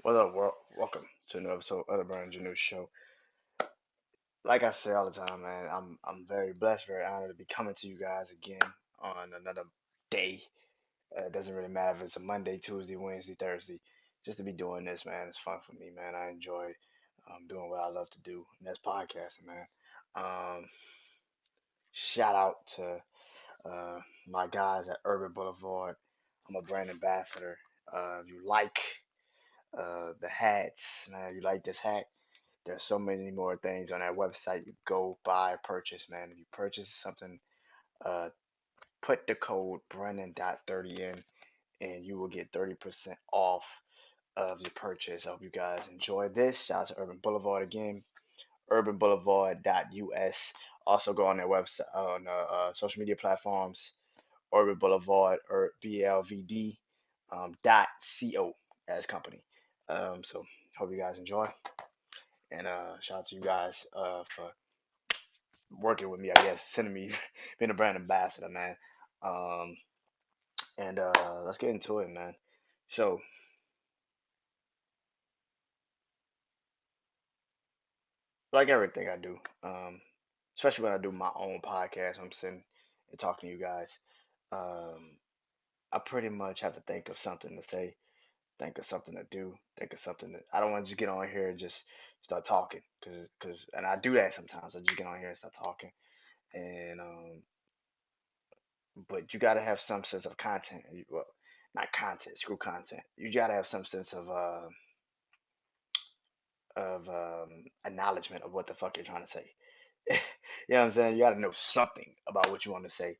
What's up, world? Welcome to another episode of the BrandonJaneauShow. Like I say all the time, man, I'm very blessed, very honored to be coming to you guys again on another day. It doesn't really matter if it's a Monday, Tuesday, Wednesday, Thursday. Just to be doing this, man, it's fun for me, man. I enjoy doing what I love to do, and that's podcasting, man. Um, Shout out to uh, my guys at Urban Boulevard. I'm a brand ambassador. If you like the hats, man, you like this hat. There's so many more things on that website. You go buy, purchase, man. If you purchase something, uh, put the code Brandon.30 in, and you will get 30% off of your purchase. I hope you guys enjoy this. Shout out to Urban Boulevard again, urbanboulevard.us. Also go on their website on social media platforms, Urban Boulevard or BLVD dot co as company. So hope you guys enjoy, and shout out to you guys for working with me, I guess, sending me being a brand ambassador, man. Um, and let's get into it, man. So, like everything I do, especially when I do my own podcast, I'm sitting and talking to you guys. Um, I pretty much have to think of something to say, think of something to do, think of something that I don't want to just get on here and just start talking, and I do that sometimes. I just get on here and start talking, and but you got to have some sense of content. Well, not content, screw content. You got to have some sense of acknowledgement of what the fuck you're trying to say. You know what I'm saying? You got to know something about what you want to say.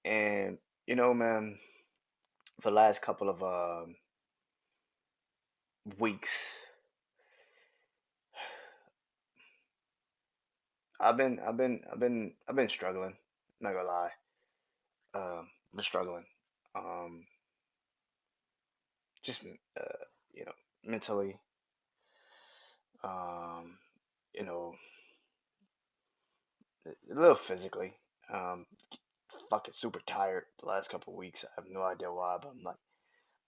And man, for the last couple of weeks, I've been struggling. Not gonna lie, I've been struggling. Um, just you know, mentally. Um, you know, a little physically. Um, Fucking super tired the last couple of weeks. I have no idea why, but I'm like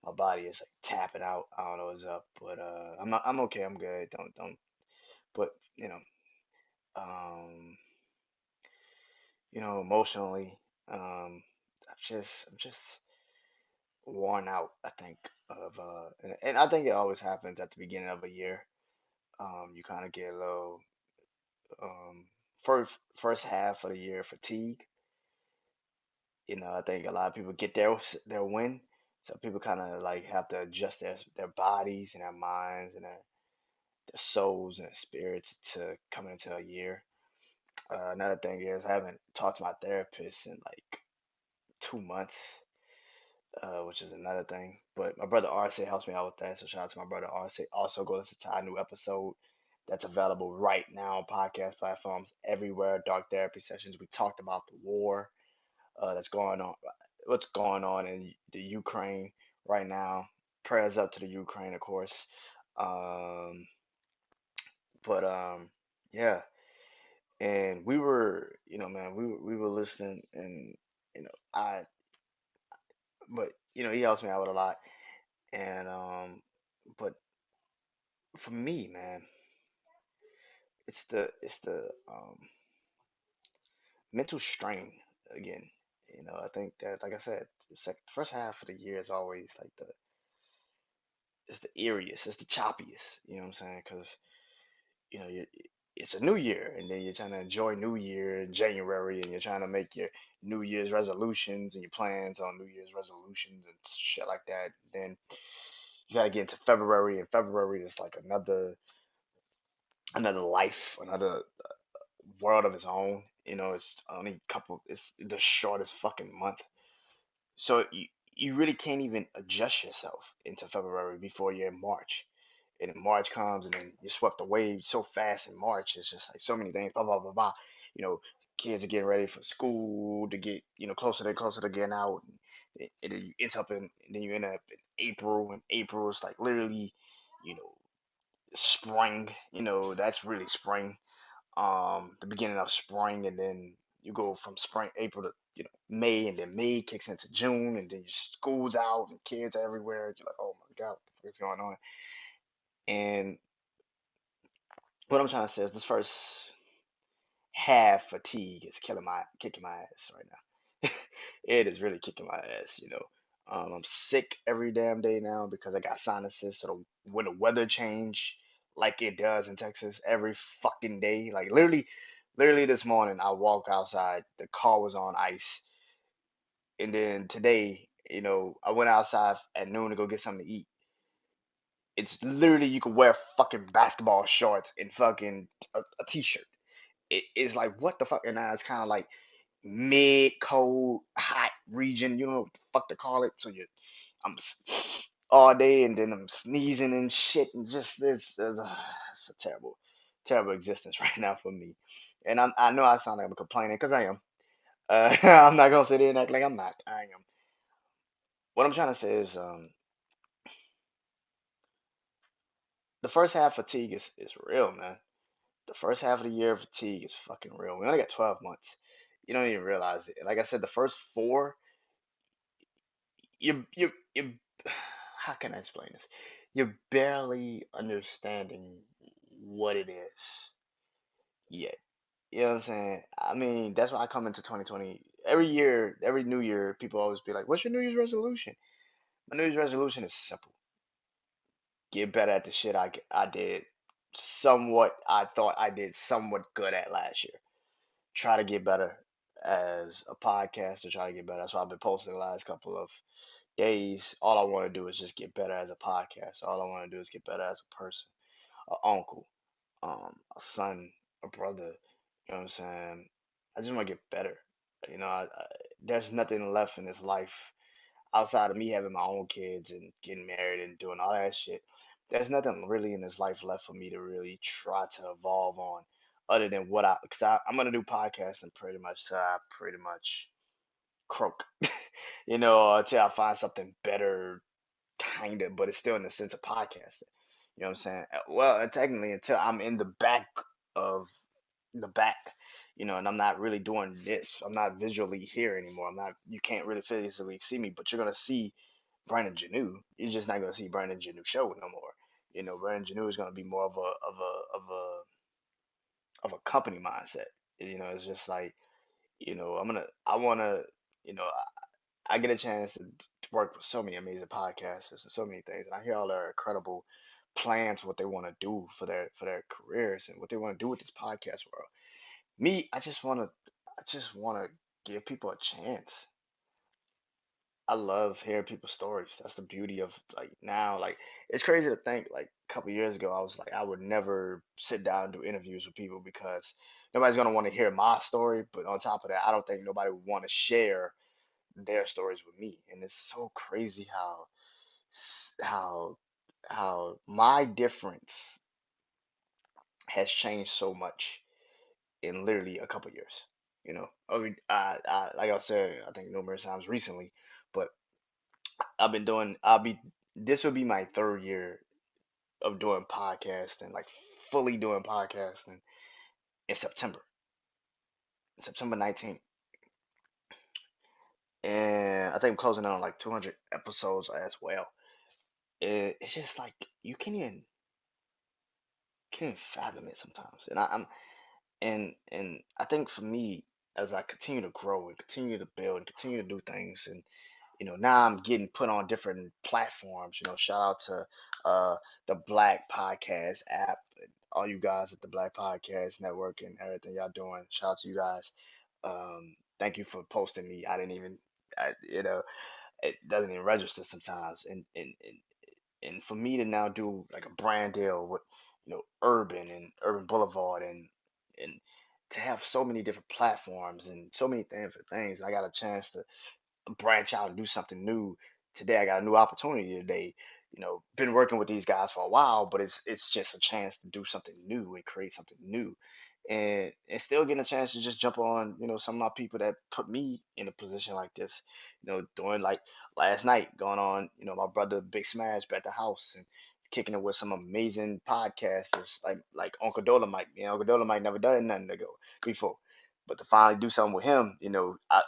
my body is like tapping out. I don't know what's up, but I'm okay. I'm good. Don't. But um, emotionally, I'm just worn out. I think of and I think it always happens at the beginning of a year. You kind of get a little um first half of the year fatigue. I think a lot of people get their win. So people kind of like have to adjust their bodies and their minds and their souls and their spirits to coming into a year. Another thing is I haven't talked to my therapist in like 2 months, which is another thing. But my brother RC helps me out with that. So shout out to my brother RC. Also go listen to our new episode that's available right now on podcast platforms everywhere. Dark therapy sessions. We talked about the war that's going on, what's going on in the Ukraine right now. Prayers up to the Ukraine, of course. Um, but yeah, and we were, man, we were listening, and I, but he helps me out with a lot, and but for me, man, it's the mental strain again. I think that, like I said, the first half of the year is always like it's the eeriest, it's the choppiest. You know what I'm saying? Because you it's a new year, and then you're trying to enjoy New Year in January, and you're trying to make your New Year's resolutions and your plans on New Year's resolutions and shit like that. Then you gotta get into February, and February is like another life, another world of its own. It's only a couple. It's the shortest fucking month, so you really can't even adjust yourself into February before you're in March. And then March comes, and then you're swept away so fast in March. It's just like so many things, blah blah blah blah. You know, Kids are getting ready for school to get closer and closer to getting out, and then you end up and then you end up in April, and April is like literally, you know, spring. That's really spring. The beginning of spring, and then you go from spring, April to May, and then May kicks into June, and then your school's out and kids are everywhere. You're like, oh my God, what the fuck is going on? And what I'm trying to say is this first half fatigue is kicking my ass right now. It is really kicking my ass, you know. I'm sick every damn day now because I got sinuses. So when the weather change like it does in Texas every fucking day, like literally this morning I walk outside, the car was on ice, and then today, you know, I went outside at noon to go get something to eat. It's literally you can wear fucking basketball shorts and fucking a t-shirt. It's like what the fuck, and now it's kind of like mid cold hot region. You know what the fuck to call it. So I'm all day, and then I'm sneezing and shit, and just it's a terrible existence right now for me. And I know I sound like I'm complaining because I am. I'm not gonna sit there and act like I'm not. I am. What I'm trying to say is, the first half fatigue is real, man. The first half of the year fatigue is fucking real. We only got 12 months. You don't even realize it. Like I said, the first four, you how can I explain this? You're barely understanding what it is yet. You know what I'm saying? I mean, that's why I come into 2020. Every year, every new year, people always be like, "What's your New Year's resolution?" My New Year's resolution is simple: get better at the shit I did somewhat. I thought I did somewhat good at last year. Try to get better as a podcaster. Try to get better. That's why I've been posting the last couple of days. All I want to do is just get better as a podcaster. All I want to do is get better as a person, an uncle, a son, a brother. You know what I'm saying? I just want to get better. You know, there's nothing left in this life outside of me having my own kids and getting married and doing all that shit. There's nothing really in this life left for me to really try to evolve on, other than because I'm gonna do podcasting pretty much till I pretty much croak, you know, until I find something better, kind of, but it's still in the sense of podcasting. You know what I'm saying? Well, technically, until I'm in the back of the back, you know, and I'm not really doing this. I'm not visually here anymore. I'm not. You can't really physically see me, but you're gonna see Brandon Janu. You're just not gonna see Brandon Janu show no more. You know, Brandon Janu is gonna be more of a company mindset. You know, it's just like, you know, I wanna, you know, I get a chance to work with so many amazing podcasters and so many things, and I hear all their incredible plans for what they want to do for their careers and what they want to do with this podcast world. Me, I just wanna give people a chance. I love hearing people's stories. That's the beauty of like now. Like it's crazy to think like a couple years ago I was like I would never sit down and do interviews with people because nobody's gonna want to hear my story. But on top of that, I don't think nobody would want to share their stories with me. And it's so crazy s- how how my difference has changed so much in literally a couple years. You know, I mean, like I said, I think numerous times recently, but I'll be, this will be my third year of doing podcasting, like fully doing podcasting in September 19th. And I think I'm closing in on like 200 episodes as well. It's just like, you can't even fathom it sometimes. And I think for me, as I continue to grow and continue to build and continue to do things, and you know, now I'm getting put on different platforms. You know, shout out to the Black Podcast app, and all you guys at the Black Podcast Network and everything y'all doing. Shout out to you guys. Thank you for posting me. I didn't even, you know, it doesn't even register sometimes. And for me to now do like a brand deal with, you know, Urban and Urban Boulevard and to have so many different platforms and so many different things, I got a chance to branch out and do something new. Today I got a new opportunity today. You know, been working with these guys for a while, but it's just a chance to do something new and create something new. And still getting a chance to just jump on, you know, some of my people that put me in a position like this. You know, doing like last night, going on, you know, my brother Big Smash at the house and kicking it with some amazing podcasters like Uncle Dolomite. You know, Uncle Dolomite never done nothing to go before. But to finally do something with him, you know, I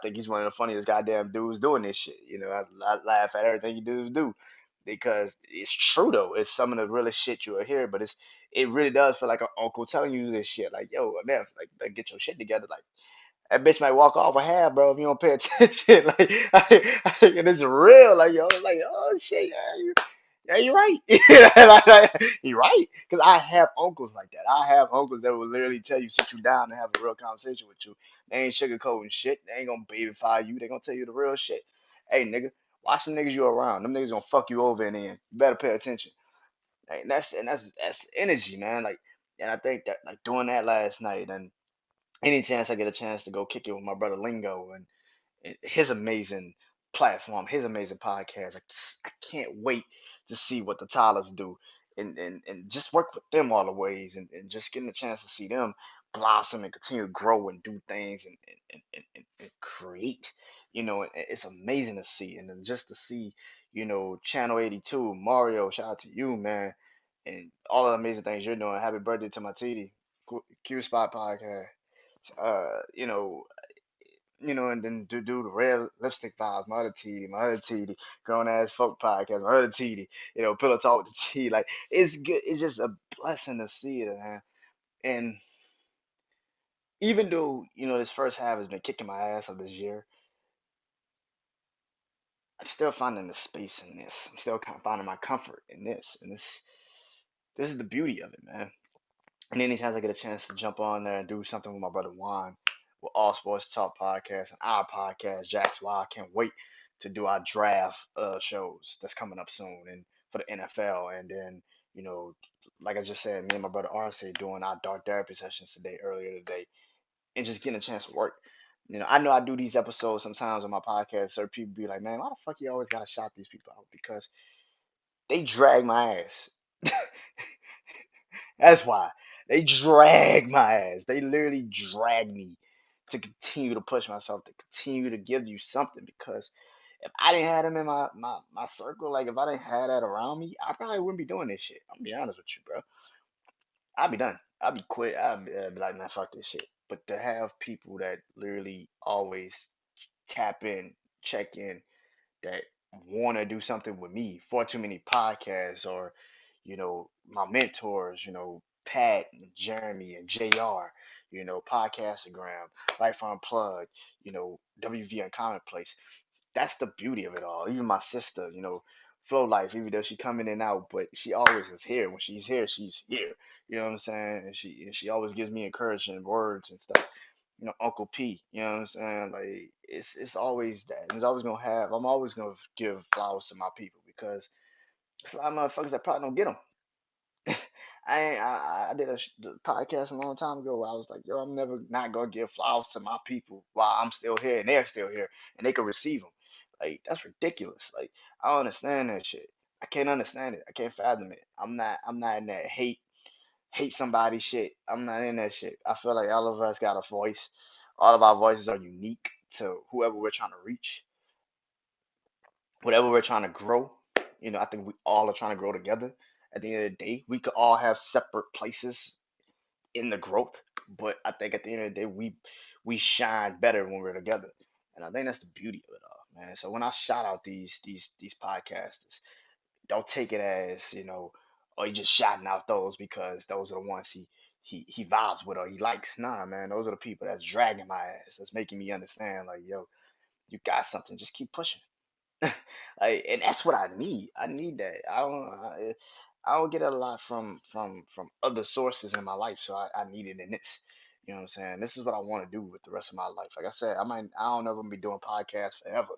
think he's one of the funniest goddamn dudes doing this shit. You know, I laugh at everything he dudes do. because it's true though. It's some of the realest shit you'll hear, but it really does feel like an uncle telling you this shit. Like, yo, Neff, like get your shit together. Like that bitch might walk off a half, bro, if you don't pay attention. Like, and it's real. Like, yo, like, oh shit, yeah, you're right. You're right. Because I have uncles like that. I have uncles that will literally tell you, sit you down and have a real conversation with you. They ain't sugarcoating shit. They ain't gonna babyfy you. They gonna tell you the real shit. Hey, nigga, watch the niggas you around. Them niggas gonna fuck you over in the end. You better pay attention. Like, that's energy, man. Like, and I think that like doing that last night, and any chance I get a chance to go kick it with my brother Lingo, and his amazing platform, his amazing podcast. I can't wait to see what the Tylers do and just work with them all the ways and just getting a chance to see them blossom and continue to grow and do things and create. It's amazing to see. And then just to see, Channel 82, Mario, shout out to you, man. And all the amazing things you're doing. Happy birthday to my TD. Q Spot Podcast. Uh, you know, and then to do the red lipstick vibes, my other TD, grown ass folk podcast, my other TD, pillow talk with the T. Like it's good. It's just a blessing to see it, man. And even though this first half has been kicking my ass of this year, I'm still finding the space in this. I'm still kind of finding my comfort in this, and this is the beauty of it, man. And anytime I get a chance to jump on there and do something with my brother Juan, with All Sports Talk Podcast and our podcast, Jack's Why I can't wait to do our draft shows that's coming up soon and for the NFL. And then, you know, like I just said, me and my brother RC doing our dark therapy sessions earlier today, and just getting a chance to work. I know I do these episodes sometimes on my podcast. Certain people be like, man, why the fuck you always gotta shout these people out? Because they drag my ass. That's why they drag my ass. They literally drag me to continue to push myself, to continue to give you something. Because if I didn't have them in my circle, like if I didn't have that around me, I probably wouldn't be doing this shit. I'm gonna be honest with you, bro. I'd be done. I'd be quit. I'd be like, man, fuck this shit. But to have people that literally always tap in, check in, that want to do something with me. For Too Many Podcasts, or my mentors, Pat and Jeremy and JR, Podcastagram, Life Unplugged, WV Commonplace. That's the beauty of it all. Even my sister, Flow Life, even though she come in and out, but she always is here. When she's here, she's here. You know what I'm saying? And she always gives me encouraging words and stuff. Uncle P, you know what I'm saying? Like it's always that. And it's always gonna have. I'm always gonna give flowers to my people because there's a lot of motherfuckers that probably don't get them. I did the podcast a long time ago where I was like, yo, I'm never not gonna give flowers to my people while I'm still here and they're still here and they can receive them. Like that's ridiculous. Like I don't understand that shit. I can't understand it. I can't fathom it. I'm not in that hate somebody shit. I'm not in that shit. I feel like all of us got a voice. All of our voices are unique to whoever we're trying to reach, whatever we're trying to grow. I think we all are trying to grow together. At the end of the day, we could all have separate places in the growth, but I think at the end of the day, we shine better when we're together, and I think that's the beauty of it all, man. So when I shout out these podcasters, don't take it as oh, he just shouting out those because those are the ones he vibes with or he likes. Nah, man, those are the people that's dragging my ass, that's making me understand like, yo, you got something, just keep pushing. Like, and that's what I need. I need that. I don't get it a lot from other sources in my life, so I need it in this. You know what I'm saying? This is what I want to do with the rest of my life. Like I said, I don't know if I'm gonna be doing podcasts forever,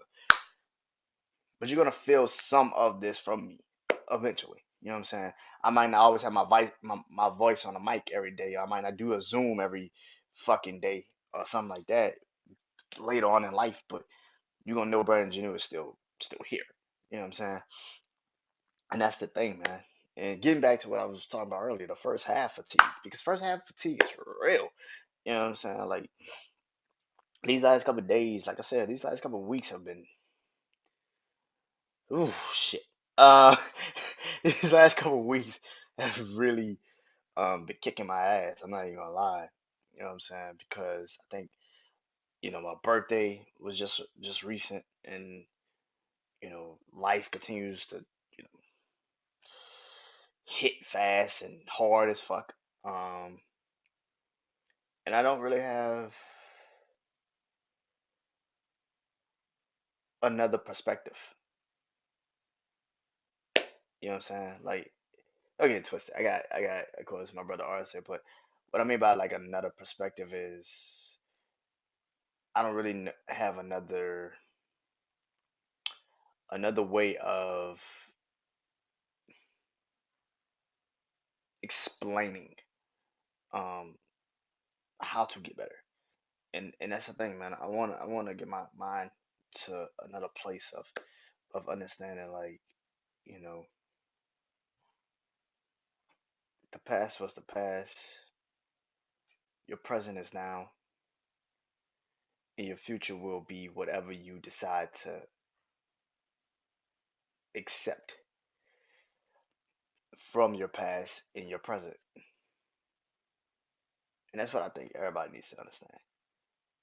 but you're gonna feel some of this from me eventually. You know what I'm saying? I might not always have my voice on the mic every day. I might not do a Zoom every fucking day or something like that later on in life, but you're gonna know Brandon Janu is still here. You know what I'm saying? And that's the thing, man. And getting back to what I was talking about earlier, the first half fatigue, because first half fatigue is real. You know what I'm saying? Like these last couple of days, like I said, these last couple of weeks have been, ooh, shit. Uh, these last couple of weeks have really been kicking my ass. I'm not even gonna lie. You know what I'm saying? Because I think my birthday was just recent, and life continues to hit fast and hard as fuck. Um, and I don't really have another perspective. You know what I'm saying? Like, don't get it twisted. I got, of course, my brother R said, but what I mean by like another perspective is I don't really have another way of explaining um how to get better. And that's the thing, man. I wanna get my mind to another place of understanding, like, you know, the past was the past, your present is now, and your future will be whatever you decide to accept from your past in your present. And that's what I think everybody needs to understand.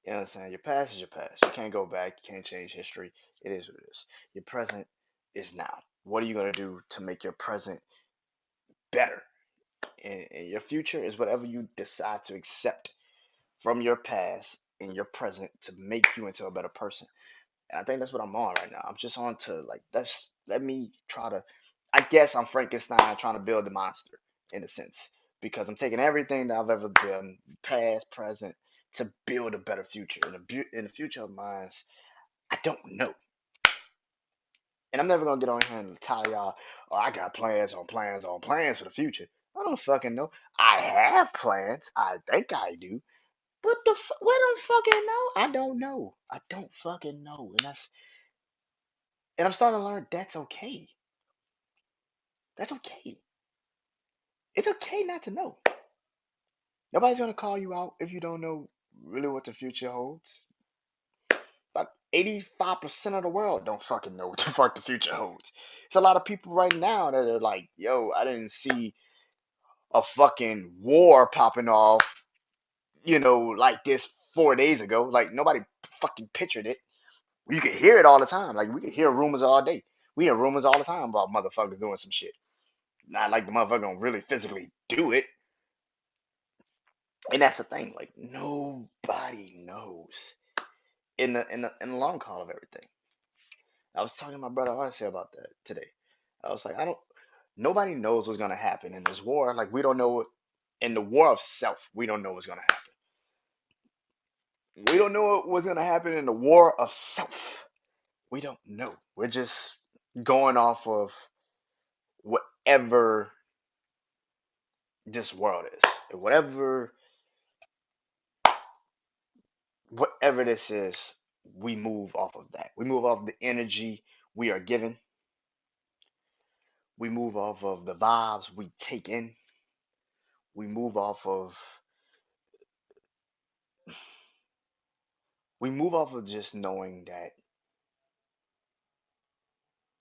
You know what I'm saying? Your past is your past. You can't go back. You can't change history. It is what it is. Your present is now. What are you going to do to make your present better? And your future is whatever you decide to accept from your past in your present to make you into a better person. And I think that's what I'm on right now. I'm just on to like, let me try to. I guess I'm Frankenstein trying to build the monster in a sense because I'm taking everything that I've ever done, past, present, to build a better future. In the future of mine, I don't know, and I'm never gonna get on here and tell y'all, oh, I got plans on plans on plans for the future. I don't fucking know. I have plans. I think I do. But we don't fucking know. I don't know. I don't fucking know. And I'm starting to learn that's okay. That's okay. It's okay not to know. Nobody's gonna call you out if you don't know really what the future holds. About 85% of the world don't fucking know what the fuck the future holds. There's a lot of people right now that are like, yo, I didn't see a fucking war popping off, like this 4 days ago. Like nobody fucking pictured it. You can hear it all the time. Like we can hear rumors all day. We hear rumors all the time about motherfuckers doing some shit. Not like the motherfucker gonna really physically do it. And that's the thing. Like nobody knows in the long haul of everything. I was talking to my brother Arcee about that today. I was like, I don't. Nobody knows what's gonna happen in this war. Like we don't know. In the war of self, we don't know what's gonna happen. We don't know what's gonna happen in the war of self. We don't know. We're just going off of whatever this world is. Whatever this is, we move off of that. We move off the energy we are given. We move off of the vibes we take in. We move off of we move off of just knowing that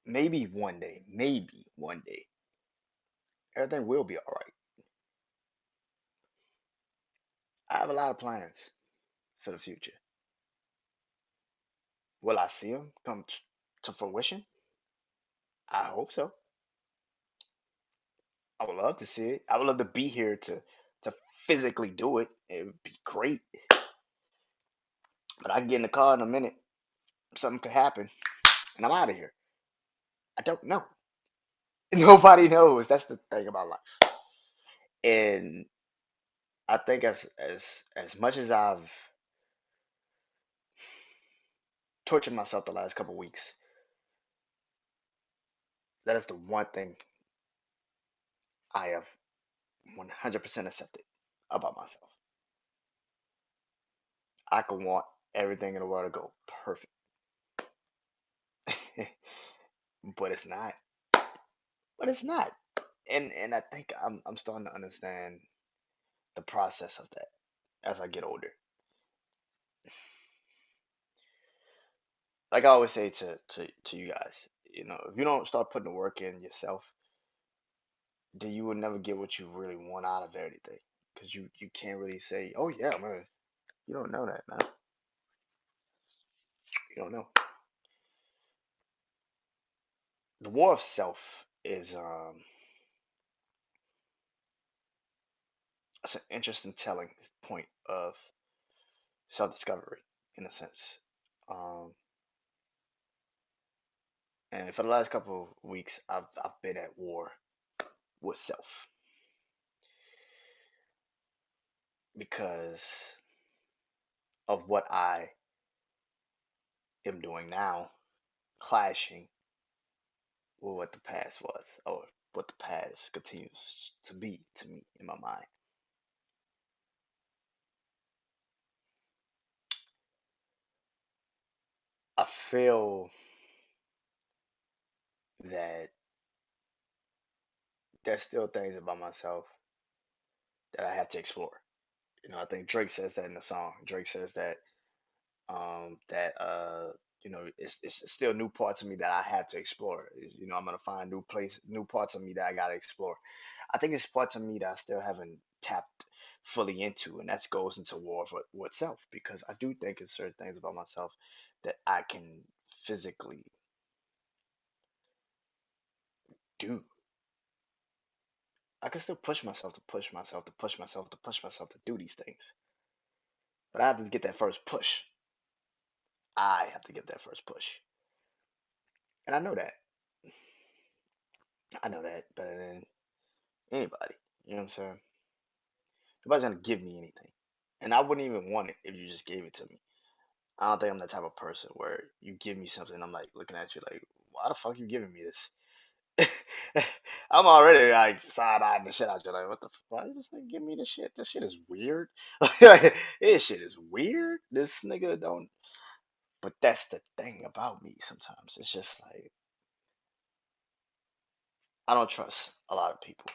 maybe one day, everything will be all right. I have a lot of plans for the future. Will I see them come to fruition? I hope so. I would love to see it. I would love to be here to physically do it. It would be great. But I can get in the car in a minute. Something could happen, and I'm out of here. I don't know. Nobody knows. That's the thing about life. And I think as much as I've tortured myself the last couple weeks, that is the one thing I have 100% accepted about myself. I could want everything in the world to go perfect, but it's not. But it's not. And I think I'm starting to understand the process of that as I get older. Like I always say to you guys, if you don't start putting the work in yourself, then you will never get what you really want out of everything. Because you can't really say, oh yeah, man. You don't know that, man. You don't know. The war of self is That's an interesting telling point of self-discovery in a sense. Um, and for the last couple of weeks, I've been at war with self because of what I am doing now, clashing with what the past was, or what the past continues to be to me in my mind. I feel that there's still things about myself that I have to explore. I think Drake says that in the song. Drake says that it's still new parts of me that I have to explore. I'm gonna find new parts of me that I gotta explore. I think it's parts of me that I still haven't tapped fully into, and that goes into war with self because I do think it's certain things about myself that I can physically do. I can still push myself to push myself to push myself to push myself to do these things, but I have to get that first push. I have to get that first push, and I know that. I know that better than anybody. You know what I'm saying? Nobody's gonna give me anything, and I wouldn't even want it if you just gave it to me. I don't think I'm the type of person where you give me something, I'm like looking at you like, why the fuck you giving me this? I'm already like side eyeing the shit out you, like, what the fuck? You just like, give me this shit. This shit is weird. Like, this shit is weird. This nigga don't. But that's the thing about me. Sometimes it's just like I don't trust a lot of people.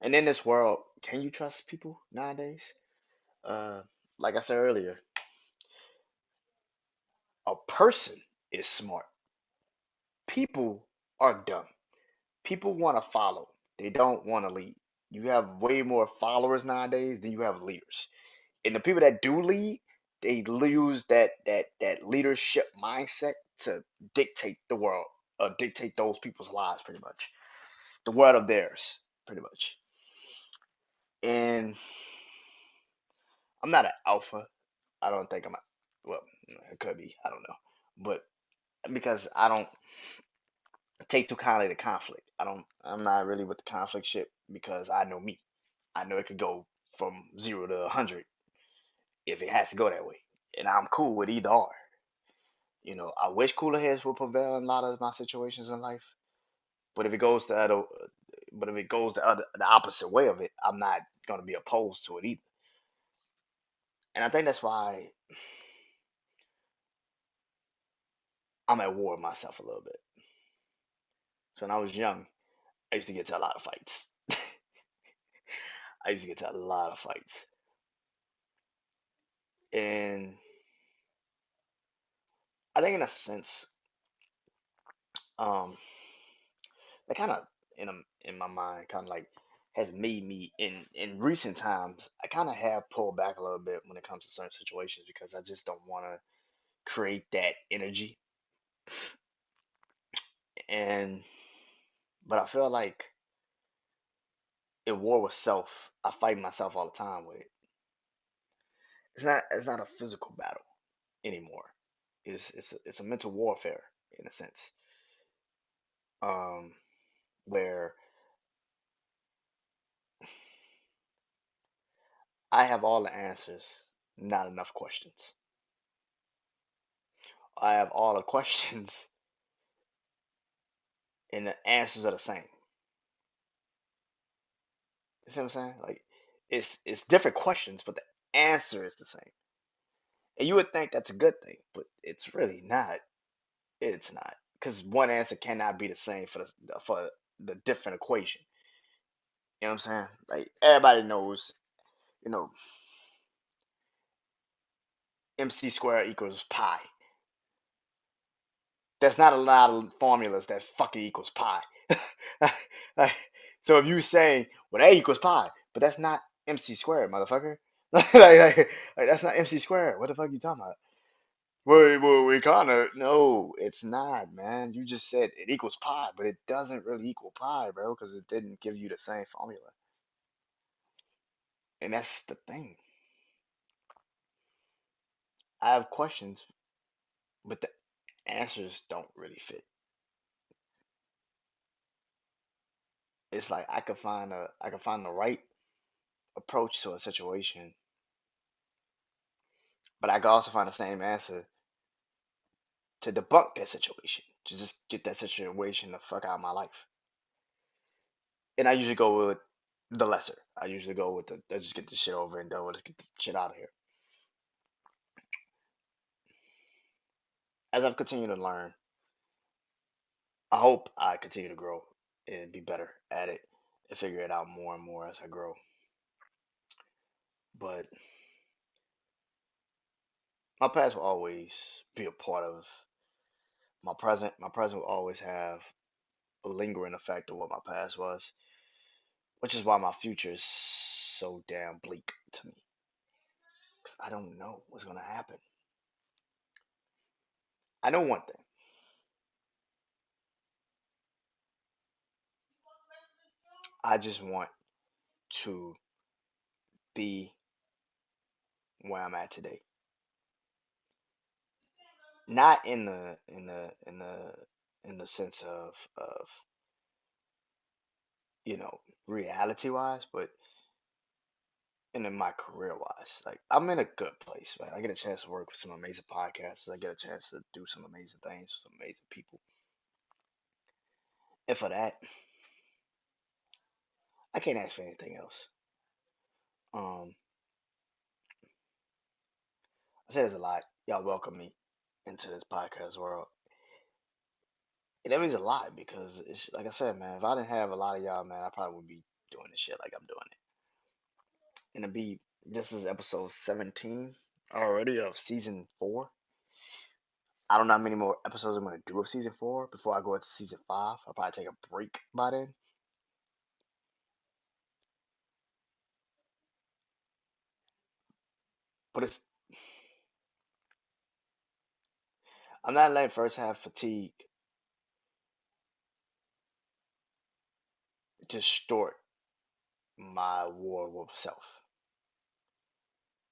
And in this world, can you trust people nowadays? Uh, like I said earlier, a person is smart. People are dumb. People want to follow. They don't want to lead. You have way more followers nowadays than you have leaders. And the people that do lead, they use that leadership mindset to dictate the world, dictate those people's lives, pretty much. The world of theirs, pretty much. And I'm not an alpha. I don't think I'm a, well, it could be. I don't know. But because I don't take too kindly to conflict. I'm not really with the conflict shit because I know me. I know it could go from 0 to 100 if it has to go that way. And I'm cool with either or. I wish cooler heads would prevail in a lot of my situations in life. But if it goes the other but if it goes the opposite way of it, I'm not gonna be opposed to it either. And I think that's why I'm at war with myself a little bit. So when I was young, I used to get to a lot of fights. I used to get to a lot of fights. And I think in a sense, um, that kind of in my mind kind of like has made me in recent times. I kind of have pulled back a little bit when it comes to certain situations because I just don't want to create that energy. And but I feel like in war with self, I fight myself all the time with it. It's not a physical battle anymore. It's a mental warfare in a sense. Um, where I have all the answers, not enough questions. I have all the questions and the answers are the same. You see what I'm saying? Like it's different questions, but the answer is the same. And you would think that's a good thing, but it's really not. It's not because one answer cannot be the same for the different equation. You know what I'm saying? Like everybody knows, you know, MC squared equals pi. There's not a lot of formulas that fucking equals pi. Like, so if you saying, well, A equals pi, but that's not MC squared, motherfucker. Like, that's not MC squared. What the fuck you talking about? We kind of no, it's not, man. You just said it equals pi, but it doesn't really equal pi, bro, because it didn't give you the same formula. And that's the thing. I have questions, but the answers don't really fit. It's like I could find the right approach to a situation, but I could also find the same answer to debunk that situation, to just get that situation the fuck out of my life. And I usually go with the lesser. I usually go with the let's just get this shit over and done with. Let's get the shit out of here. As I've continued to learn, I hope I continue to grow and be better at it and figure it out more and more as I grow. But my past will always be a part of my present. My present will always have a lingering effect of what my past was, which is why my future is so damn bleak to me. 'Cause I don't know what's gonna happen. I know one thing. I just want to be where I'm at today. Not in the sense of reality wise, but in my career wise. Like I'm in a good place, man. I get a chance to work with some amazing podcasts. I get a chance to do some amazing things with some amazing people. And for that, I can't ask for anything else. Um, I say there's a lot. Y'all welcome me into this podcast world. And that means a lot because it's like I said, man, if I didn't have a lot of y'all, man, I probably wouldn't be doing this shit like I'm doing it. And to be this is episode 17 already of season 4. I don't know how many more episodes I'm gonna do of season 4 before I go into season 5. I'll probably take a break by then. But it's I'm not letting first half fatigue distort my war with self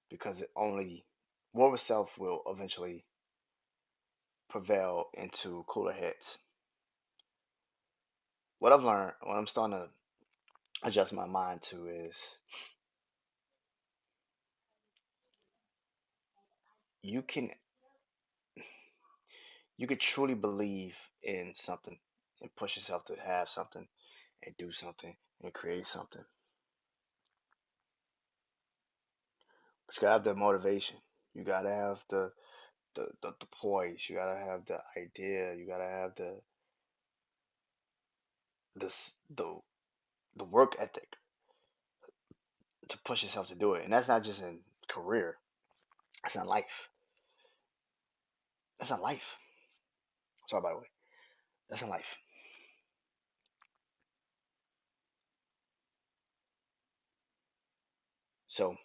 because it only war with self will eventually prevail into cooler heads. What I've learned, what I'm starting to adjust my mind to is you can you can truly believe in something and push yourself to have something and do something and create something. But you gotta have the motivation. You gotta have the poise. You gotta have the idea. You gotta have the the work ethic to push yourself to do it. And that's not just in career. That's not life. That's not life. Sorry, by the way. That's not life. So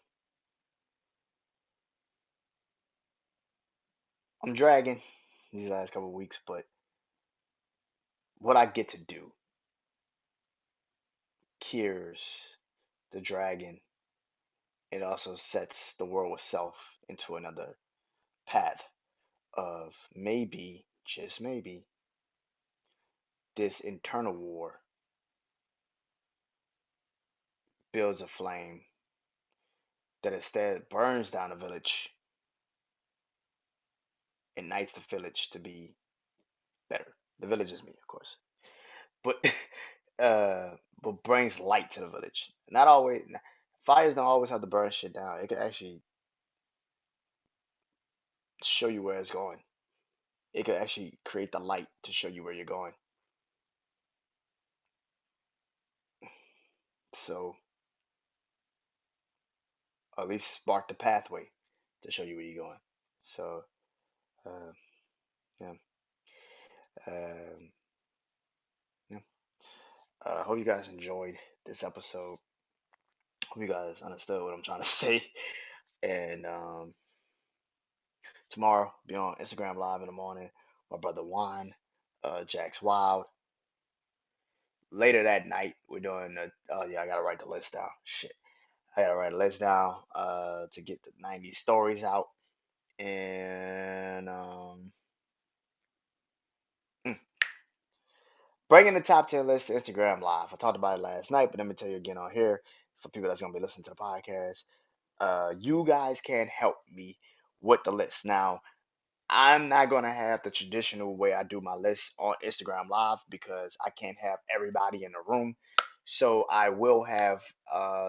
I'm dragging these last couple of weeks, but what I get to do cures the dragon. It also sets the world itself into another path of maybe, just maybe, this internal war builds a flame that instead burns down the village, ignites the village to be better. The village is me, of course, but uh, but brings light to the village. Not always. Fires don't always have to burn shit down. It can actually show you where it's going. It can actually create the light to show you where you're going. So at least spark the pathway to show you where you're going. So uh, yeah, um, yeah. I hope you guys enjoyed this episode. Hope you guys understood what I'm trying to say. And Tomorrow, be on Instagram Live in the morning. My brother Juan, Jack's Wild. Later that night, we're doing. Oh yeah, I gotta write the list down. Shit, I gotta write a list down. To get the 90 stories out and mm, bringing the top 10 list to Instagram Live. I talked about it last night, but let me tell you again on here for people that's gonna be listening to the podcast. You guys can help me with the list now. I'm not gonna have the traditional way I do my list on Instagram Live because I can't have everybody in the room. So I will have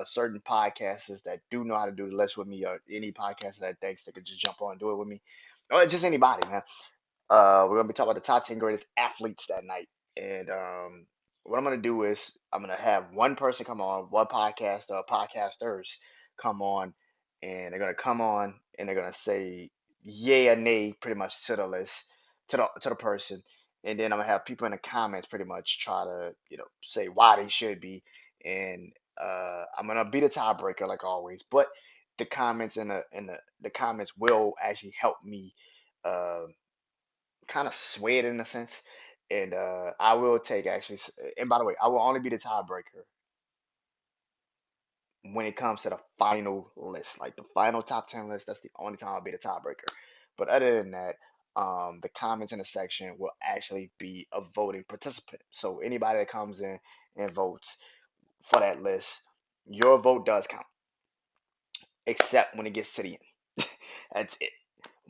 certain podcasters that do know how to do the list with me, or any podcaster that thinks they could just jump on and do it with me, or just anybody, man. We're gonna be talking about the top 10 greatest athletes that night. And what I'm gonna do is I'm gonna have one person come on, one podcaster or podcasters come on, and they're gonna come on and they're gonna say yay or nay pretty much to the list, to the person. And then I'm gonna have people in the comments pretty much try to, say why they should be. And I'm gonna be the tiebreaker like always, but the comments and the comments will actually help me uh, kind of sway it in a sense. And I will take actually. And by the way, I will only be the tiebreaker when it comes to the final list, like the final top 10 list. That's the only time I'll be the tiebreaker. But other than that, the comments in the section will actually be a voting participant. So anybody that comes in and votes for that list, your vote does count, except when it gets to the end. That's it.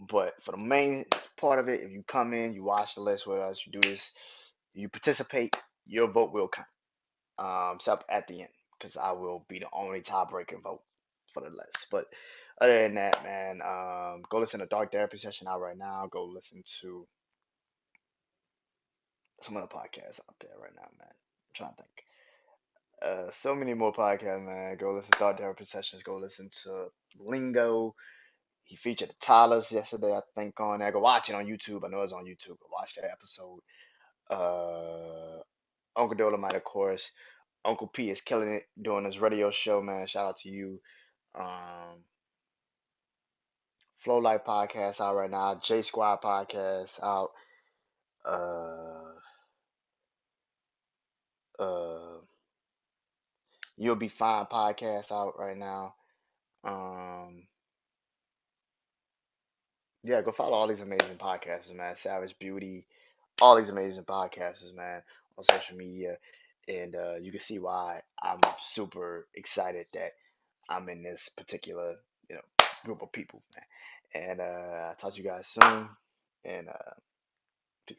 But for the main part of it, if you come in, you watch the list with us, you do this, you participate, your vote will count. Except at the end, because I will be the only tiebreaker vote for the list. But other than that, man, go listen to Dark Therapy Session out right now. Go listen to some other podcasts out there right now, man. I'm trying to think. So many more podcasts, man. Go listen to Dark Therapy Sessions. Go listen to Lingo. He featured the Tyler's yesterday, I think, on there. Go watch it on YouTube. I know it's on YouTube. Go watch that episode. Uh, Uncle Dolomite, of course. Uncle P is killing it doing his radio show, man. Shout out to you. Um, Flow Life podcast out right now. J Squad podcast out. Uh, uh, You'll Be Fine podcast out right now. Um, yeah, go follow all these amazing podcasters, man. Savage Beauty, all these amazing podcasters, man, on social media. And you can see why I'm super excited that I'm in this particular, group of people, man. And I'll talk to you guys soon. And peace.